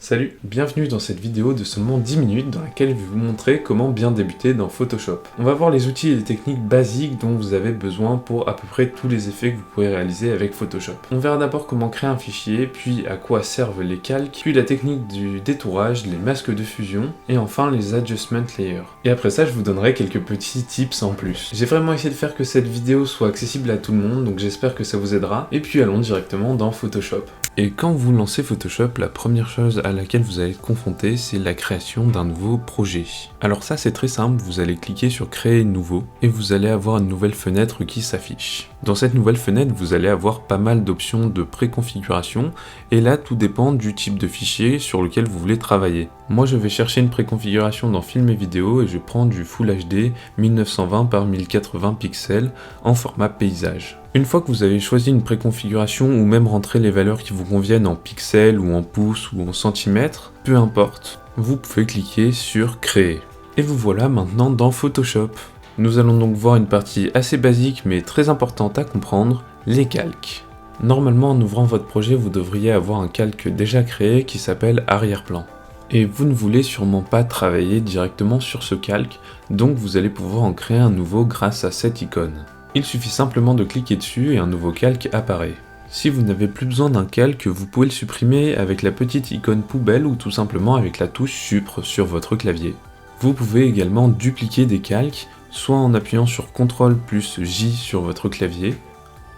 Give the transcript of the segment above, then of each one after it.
Salut, bienvenue dans cette vidéo de seulement 10 minutes dans laquelle je vais vous montrer comment bien débuter dans Photoshop. On va voir les outils et les techniques basiques dont vous avez besoin pour à peu près tous les effets que vous pouvez réaliser avec Photoshop. On verra d'abord comment créer un fichier, puis à quoi servent les calques, puis la technique du détourage, les masques de fusion, et enfin les adjustment layers. Et après ça, je vous donnerai quelques petits tips en plus. J'ai vraiment essayé de faire que cette vidéo soit accessible à tout le monde, donc j'espère que ça vous aidera. Et puis allons directement dans Photoshop. Et quand vous lancez Photoshop, la première chose à laquelle vous allez être confronté, c'est la création d'un nouveau projet. Alors ça, c'est très simple, vous allez cliquer sur créer nouveau et vous allez avoir une nouvelle fenêtre qui s'affiche. Dans cette nouvelle fenêtre, vous allez avoir pas mal d'options de préconfiguration et là, tout dépend du type de fichier sur lequel vous voulez travailler. Moi, je vais chercher une préconfiguration dans Film et Vidéo et je prends du Full HD 1920 par 1080 pixels en format paysage. Une fois que vous avez choisi une préconfiguration ou même rentré les valeurs qui vous conviennent en pixels ou en pouces ou en centimètres, peu importe, vous pouvez cliquer sur Créer. Et vous voilà maintenant dans Photoshop. Nous allons donc voir une partie assez basique mais très importante à comprendre, les calques. Normalement, en ouvrant votre projet, vous devriez avoir un calque déjà créé qui s'appelle arrière-plan. Et vous ne voulez sûrement pas travailler directement sur ce calque, donc vous allez pouvoir en créer un nouveau grâce à cette icône. Il suffit simplement de cliquer dessus et un nouveau calque apparaît. Si vous n'avez plus besoin d'un calque, vous pouvez le supprimer avec la petite icône poubelle ou tout simplement avec la touche Supr sur votre clavier. Vous pouvez également dupliquer des calques, soit en appuyant sur CTRL plus J sur votre clavier,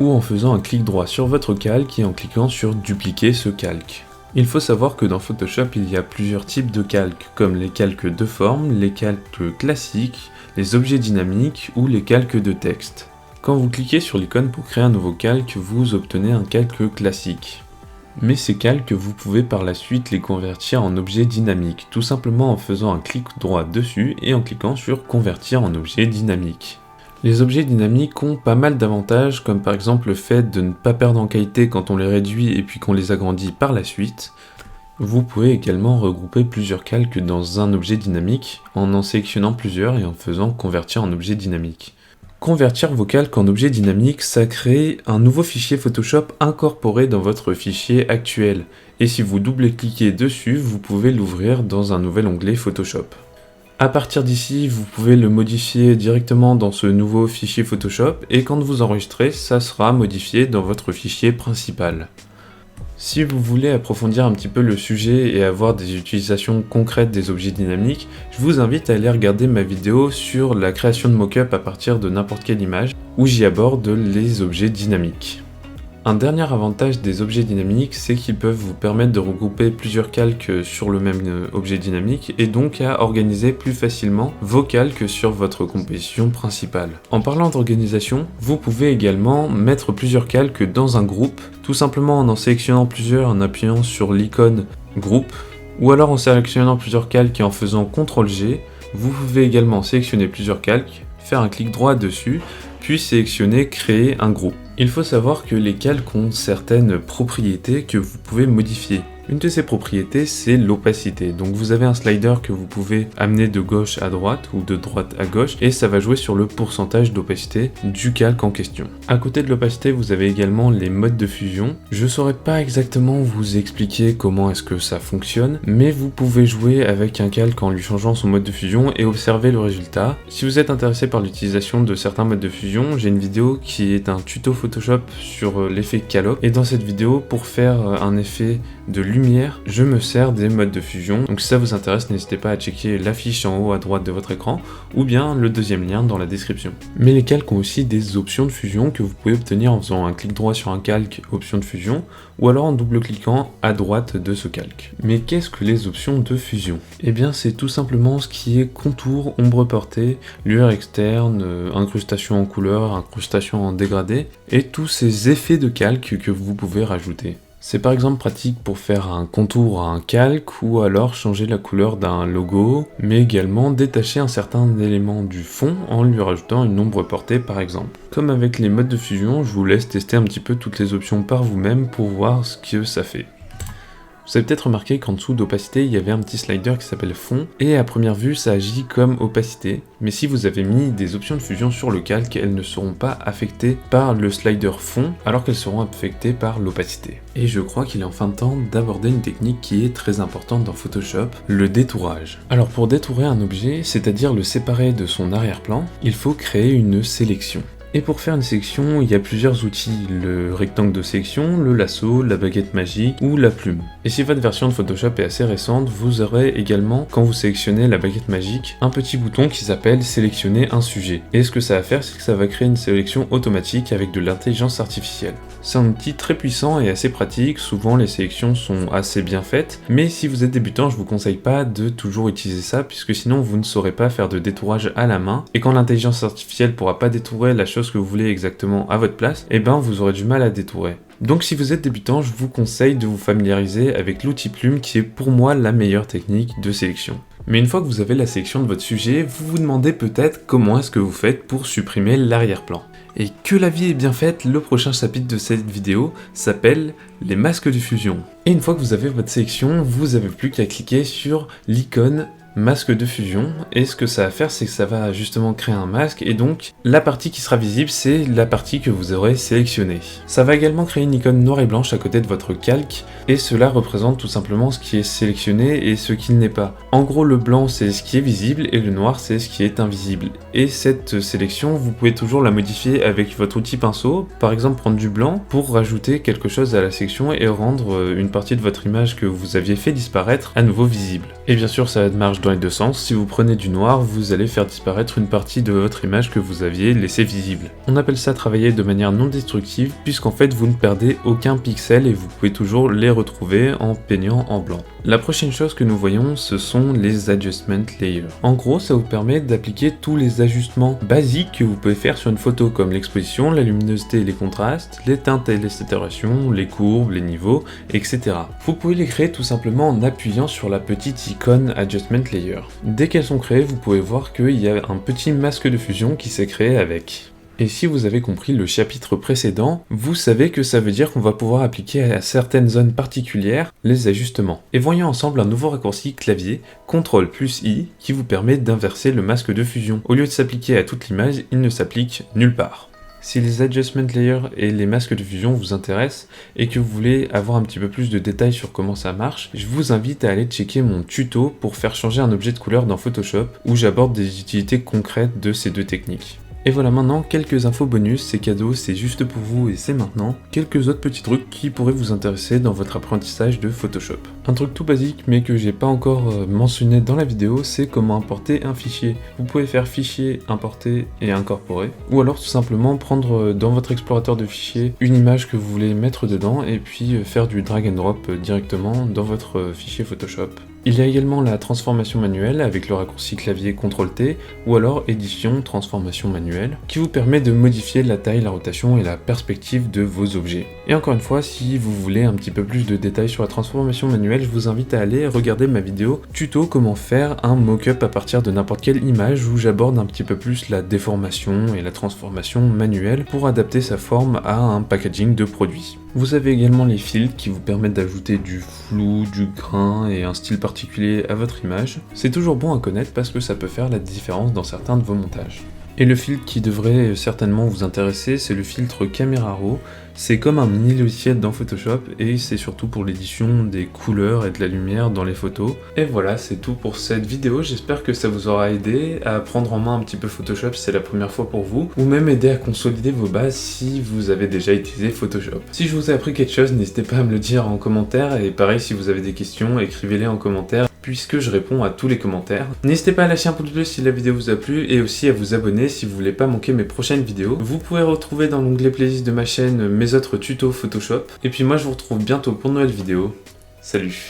ou en faisant un clic droit sur votre calque et en cliquant sur dupliquer ce calque. Il faut savoir que dans Photoshop, il y a plusieurs types de calques, comme les calques de forme, les calques classiques, les objets dynamiques ou les calques de texte. Quand vous cliquez sur l'icône pour créer un nouveau calque, vous obtenez un calque classique. Mais ces calques, vous pouvez par la suite les convertir en objets dynamiques, tout simplement en faisant un clic droit dessus et en cliquant sur convertir en objet dynamique. Les objets dynamiques ont pas mal d'avantages, comme par exemple le fait de ne pas perdre en qualité quand on les réduit et puis qu'on les agrandit par la suite. Vous pouvez également regrouper plusieurs calques dans un objet dynamique en sélectionnant plusieurs et en faisant convertir en objet dynamique. Convertir vos calques en objet dynamique, ça crée un nouveau fichier Photoshop incorporé dans votre fichier actuel. Et si vous double-cliquez dessus, vous pouvez l'ouvrir dans un nouvel onglet Photoshop. À partir d'ici, vous pouvez le modifier directement dans ce nouveau fichier Photoshop et quand vous enregistrez, ça sera modifié dans votre fichier principal. Si vous voulez approfondir un petit peu le sujet et avoir des utilisations concrètes des objets dynamiques, je vous invite à aller regarder ma vidéo sur la création de mock-up à partir de n'importe quelle image, où j'y aborde les objets dynamiques. Un dernier avantage des objets dynamiques, c'est qu'ils peuvent vous permettre de regrouper plusieurs calques sur le même objet dynamique et donc à organiser plus facilement vos calques sur votre composition principale. En parlant d'organisation, vous pouvez également mettre plusieurs calques dans un groupe, tout simplement en sélectionnant plusieurs en appuyant sur l'icône groupe, ou alors en sélectionnant plusieurs calques et en faisant CTRL-G. Vous pouvez également sélectionner plusieurs calques, faire un clic droit dessus, puis sélectionner créer un groupe. Il faut savoir que les calques ont certaines propriétés que vous pouvez modifier. Une de ces propriétés, c'est l'opacité. Donc vous avez un slider que vous pouvez amener de gauche à droite ou de droite à gauche et ça va jouer sur le pourcentage d'opacité du calque en question. À côté de l'opacité, vous avez également les modes de fusion. Je ne saurais pas exactement vous expliquer comment est-ce que ça fonctionne, mais vous pouvez jouer avec un calque en lui changeant son mode de fusion et observer le résultat. Si vous êtes intéressé par l'utilisation de certains modes de fusion, j'ai une vidéo qui est un tuto Photoshop sur l'effet Callop et dans cette vidéo, pour faire un effet de lumière, je me sers des modes de fusion. Donc si ça vous intéresse, n'hésitez pas à checker l'affiche en haut à droite de votre écran ou bien le deuxième lien dans la description. Mais les calques ont aussi des options de fusion que vous pouvez obtenir en faisant un clic droit sur un calque, option de fusion, ou alors en double-cliquant à droite de ce calque. Mais qu'est-ce que les options de fusion? Eh bien c'est tout simplement ce qui est contour, ombre portée, lueur externe, incrustation en couleur, incrustation en dégradé, et tous ces effets de calque que vous pouvez rajouter. C'est par exemple pratique pour faire un contour à un calque ou alors changer la couleur d'un logo, mais également détacher un certain élément du fond en lui rajoutant une ombre portée par exemple. Comme avec les modes de fusion, je vous laisse tester un petit peu toutes les options par vous-même pour voir ce que ça fait. Vous avez peut-être remarqué qu'en dessous d'opacité, il y avait un petit slider qui s'appelle fond, et à première vue, ça agit comme opacité. Mais si vous avez mis des options de fusion sur le calque, elles ne seront pas affectées par le slider fond, alors qu'elles seront affectées par l'opacité. Et je crois qu'il est enfin temps d'aborder une technique qui est très importante dans Photoshop, le détourage. Alors pour détourer un objet, c'est-à-dire le séparer de son arrière-plan, il faut créer une sélection. Et pour faire une sélection, il y a plusieurs outils, le rectangle de sélection, le lasso, la baguette magique ou la plume. Et si votre version de Photoshop est assez récente, vous aurez également, quand vous sélectionnez la baguette magique, un petit bouton qui s'appelle sélectionner un sujet. Et ce que ça va faire, c'est que ça va créer une sélection automatique avec de l'intelligence artificielle. C'est un outil très puissant et assez pratique, souvent les sélections sont assez bien faites, mais si vous êtes débutant, je vous conseille pas de toujours utiliser ça, puisque sinon vous ne saurez pas faire de détourage à la main, et quand l'intelligence artificielle pourra pas détourer la chose que vous voulez exactement à votre place, et ben vous aurez du mal à détourer. Donc si vous êtes débutant, je vous conseille de vous familiariser avec l'outil plume qui est pour moi la meilleure technique de sélection. Mais une fois que vous avez la sélection de votre sujet, vous vous demandez peut-être comment est-ce que vous faites pour supprimer l'arrière-plan. Et que la vie est bien faite, le prochain chapitre de cette vidéo s'appelle les masques de fusion. Et une fois que vous avez votre sélection, vous n'avez plus qu'à cliquer sur l'icône masque de fusion, et ce que ça va faire, c'est que ça va justement créer un masque, et donc la partie qui sera visible, c'est la partie que vous aurez sélectionnée. Ça va également créer une icône noire et blanche à côté de votre calque, et cela représente tout simplement ce qui est sélectionné et ce qui ne l'est pas. En gros, le blanc c'est ce qui est visible, et le noir c'est ce qui est invisible. Et cette sélection, vous pouvez toujours la modifier avec votre outil pinceau, par exemple prendre du blanc pour rajouter quelque chose à la sélection et rendre une partie de votre image que vous aviez fait disparaître à nouveau visible. Et bien sûr, ça marche dans les deux sens. Si vous prenez du noir, vous allez faire disparaître une partie de votre image que vous aviez laissée visible. On appelle ça travailler de manière non destructive, puisqu'en fait vous ne perdez aucun pixel et vous pouvez toujours les retrouver en peignant en blanc. La prochaine chose que nous voyons, ce sont les adjustment layers. En gros, ça vous permet d'appliquer tous les ajustements basiques que vous pouvez faire sur une photo, comme l'exposition, la luminosité et les contrastes, les teintes et les saturations, les courbes, les niveaux, etc. Vous pouvez les créer tout simplement en appuyant sur la petite icône adjustment layer. Dès qu'elles sont créées, vous pouvez voir qu'il y a un petit masque de fusion qui s'est créé avec. Et si vous avez compris le chapitre précédent, vous savez que ça veut dire qu'on va pouvoir appliquer à certaines zones particulières les ajustements. Et voyons ensemble un nouveau raccourci clavier, CTRL plus I, qui vous permet d'inverser le masque de fusion. Au lieu de s'appliquer à toute l'image, il ne s'applique nulle part. Si les adjustment layers et les masques de fusion vous intéressent et que vous voulez avoir un petit peu plus de détails sur comment ça marche, je vous invite à aller checker mon tuto pour faire changer un objet de couleur dans Photoshop où j'aborde des utilités concrètes de ces deux techniques. Et voilà maintenant quelques infos bonus, c'est cadeau, c'est juste pour vous et c'est maintenant. Quelques autres petits trucs qui pourraient vous intéresser dans votre apprentissage de Photoshop. Un truc tout basique mais que j'ai pas encore mentionné dans la vidéo, c'est comment importer un fichier. Vous pouvez faire fichier, importer et incorporer. Ou alors tout simplement prendre dans votre explorateur de fichiers une image que vous voulez mettre dedans et puis faire du drag and drop directement dans votre fichier Photoshop. Il y a également la transformation manuelle avec le raccourci clavier CTRL-T ou alors édition transformation manuelle qui vous permet de modifier la taille, la rotation et la perspective de vos objets. Et encore une fois, si vous voulez un petit peu plus de détails sur la transformation manuelle, je vous invite à aller regarder ma vidéo tuto comment faire un mock-up à partir de n'importe quelle image où j'aborde un petit peu plus la déformation et la transformation manuelle pour adapter sa forme à un packaging de produit. Vous avez également les filtres qui vous permettent d'ajouter du flou, du grain et un style particulier à votre image. C'est toujours bon à connaître parce que ça peut faire la différence dans certains de vos montages. Et le filtre qui devrait certainement vous intéresser, c'est le filtre Camera Raw. C'est comme un mini logiciel dans Photoshop et c'est surtout pour l'édition des couleurs et de la lumière dans les photos. Et voilà, c'est tout pour cette vidéo. J'espère que ça vous aura aidé à prendre en main un petit peu Photoshop si c'est la première fois pour vous, ou même aider à consolider vos bases si vous avez déjà utilisé Photoshop. Si je vous ai appris quelque chose, n'hésitez pas à me le dire en commentaire, et pareil, si vous avez des questions, écrivez-les en commentaire, puisque je réponds à tous les commentaires. N'hésitez pas à lâcher un pouce bleu si la vidéo vous a plu, et aussi à vous abonner si vous voulez pas manquer mes prochaines vidéos. Vous pouvez retrouver dans l'onglet playlist de ma chaîne mes autres tutos Photoshop, et puis moi je vous retrouve bientôt pour de nouvelles vidéos. Salut!